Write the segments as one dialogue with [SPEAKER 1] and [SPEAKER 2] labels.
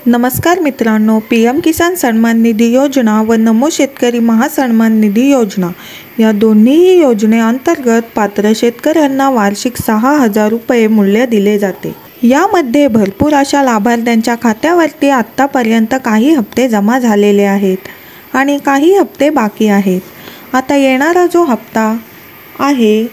[SPEAKER 1] नमस्कार मित्रांनो, पीएम किसान सन्मान निधी योजना व नमो शेतकरी महासन्मान निधी योजना या दोन्हीही योजनेअंतर्गत पात्र शेतकऱ्यांना वार्षिक 6,000 रुपये मूल्य दिले जाते। यामध्ये भरपूर अशा लाभार्थ्यांच्या खात्यावरती आत्तापर्यंत काही हप्ते जमा झालेले आहेत आणि काही हप्ते बाकी आहेत। आता येणारा जो हप्ता आहे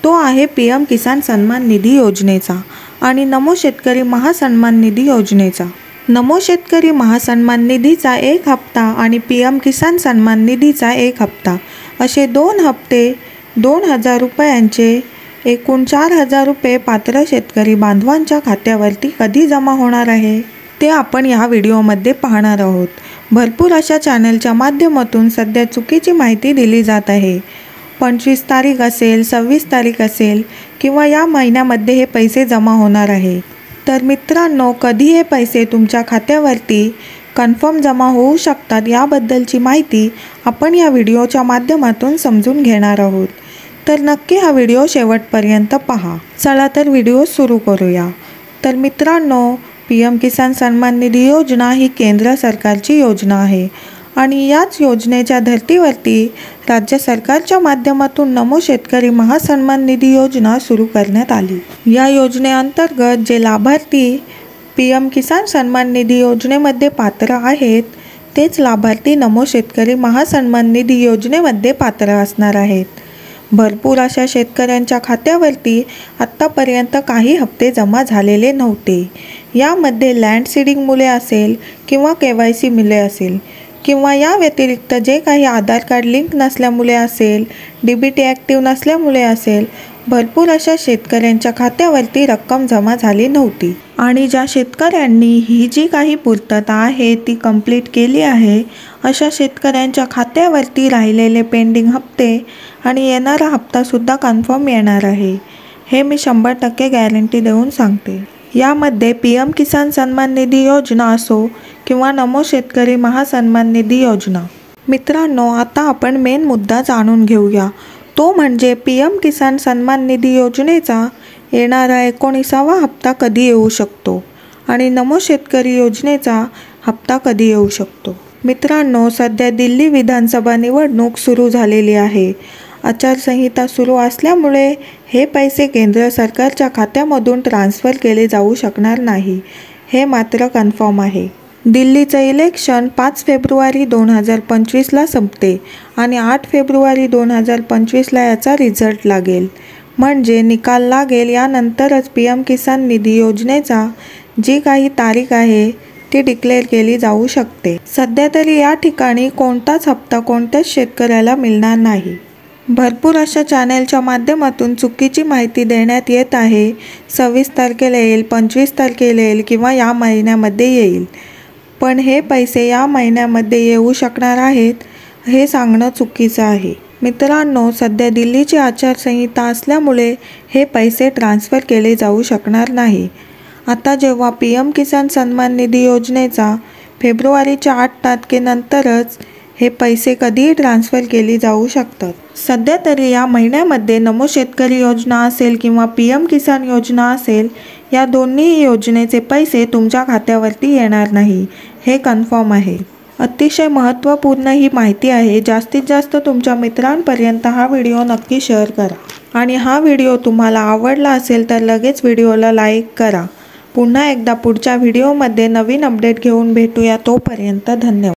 [SPEAKER 1] तो आहे पीएम किसान सन्मान निधी योजनेचा आणि नमो शेतकरी महासन्मान निधी योजनेचा। नमो शेतकरी महासन्मान निधीचा एक हप्ता आणि पीएम किसान सन्मान निधीचा एक हप्ता असे दोन हप्ते 2,000 रुपयांचे एकूण 4,000 रुपये पात्र शेतकरी बांधवांच्या खात्यावरती कधी जमा होणार आहे ते आपण या व्हिडिओमध्ये पाहणार आहोत। भरपूर अशा चॅनलच्या माध्यमातून सध्या चुकीची माहिती दिली जात आहे। 25 तारीख असेल, 26 तारीख असेल किंवा या महिन्यामध्ये हे पैसे जमा होणार आहे। तर मित्रांनो, कधी हे पैसे तुमच्या खात्यावरती कन्फर्म जमा होऊ शकतात याबद्दलची माहिती आपण या व्हिडिओच्या माध्यमातून समजून घेणार आहोत। तर नक्की हा व्हिडिओ शेवटपर्यंत पहा। चला तर व्हिडिओ सुरू करूया। तर मित्रांनो, पीएम किसान सन्मान निधी योजना ही केंद्र सरकारची योजना आहे आणि याच योजनेच्या धर्तीवरती राज्य सरकारच्या माध्यमातून नमो शेतकरी महासन्मान निधी योजना सुरू करण्यात आली। या योजनेअंतर्गत जे लाभार्थी पीएम किसान सन्मान निधी योजनेमध्ये पात्र आहेत तेच लाभार्थी नमो शेतकरी महासन्मान निधी योजनेमध्ये पात्र असणार आहेत। भरपूर अशा शेतकऱ्यांच्या खात्यावरती आत्तापर्यंत काही हप्ते जमा झालेले नव्हते। यामध्ये लँड सीडिंग मुले असेल किंवा KYC मुले असेल किंवा या व्यतिरिक्त जे काही आधार कार्ड लिंक नसल्यामुळे असेल, DBT ॲक्टिव्ह नसल्यामुळे असेल, भरपूर अशा शेतकऱ्यांच्या खात्यावरती रक्कम जमा झाली नव्हती आणि ज्या शेतकऱ्यांनी ही जी काही पूर्तता आहे ती कंप्लीट केली आहे अशा शेतकऱ्यांच्या खात्यावरती राहिलेले पेंडिंग हप्ते आणि येणारा हप्तासुद्धा कन्फर्म येणार आहे, हे मी 100% गॅरंटी देऊन सांगते। यामध्ये पीएम किसान सन्मान निधी योजना असो किंवा नमो शेतकरी महासन्मान निधी योजना। मित्रांनो, आता आपण मेन मुद्दा जाणून घेऊया, तो म्हणजे पीएम किसान सन्मान निधी योजनेचा येणारा 19वा हप्ता कधी येऊ शकतो आणि नमो शेतकरी योजनेचा हप्ता कधी येऊ शकतो। मित्रांनो, सध्या दिल्ली विधानसभा निवडणूक सुरू झालेली आहे। आचारसंहिता सुरू असल्यामुळे हे पैसे केंद्र सरकारच्या खात्यामधून ट्रान्स्फर केले जाऊ शकणार नाही, हे मात्र कन्फर्म आहे। दिल्लीचं इलेक्शन 5 फेब्रुवारी 2025ला संपते आणि 8 फेब्रुवारी 2025ला याचा रिझल्ट लागेल, म्हणजे निकाल लागेल यानंतरच पीएम किसान निधी योजनेचा जी काही तारीख आहे ती डिक्लेअर केली जाऊ शकते। सध्या तरी या ठिकाणी कोणताच हप्ता कोणत्याच शेतकऱ्याला मिळणार नाही। भरपूर अशा चॅनलच्या माध्यमातून चुकीची माहिती देण्यात येत आहे, 26 तारखेला येईल, 25 तारखेला येईल किंवा या महिन्यामध्ये येईल, पण हे पैसे या महिन्यामध्ये येऊ शकणार आहेत हे सांगणं चुकीचं आहे। मित्रांनो, सध्या दिल्लीची आचारसंहिता असल्यामुळे हे पैसे ट्रान्स्फर केले जाऊ शकणार नाही। आता जेव्हा पीएम किसान सन्मान निधी योजनेचा फेब्रुवारीच्या 8 तारखेनंतरच हे पैसे कधीही ट्रान्स्फर केली जाऊ शकतात। सध्या तरी या महिन्यामध्ये नमो शेतकरी योजना असेल किंवा पीएम किसान योजना असेल, या दोन्ही योजनेचे पैसे तुमच्या खात्यावरती येणार नाही, हे कन्फर्म आहे। अतिशय महत्त्वपूर्ण ही माहिती आहे। जास्तीत जास्त तुमच्या मित्रांपर्यंत हा व्हिडिओ नक्की शेअर करा आणि हा व्हिडिओ तुम्हाला आवडला असेल तर लगेच व्हिडिओला लाईक करा। पुन्हा एकदा पुढच्या व्हिडिओमध्ये नवीन अपडेट घेऊन भेटूया, तोपर्यंत धन्यवाद।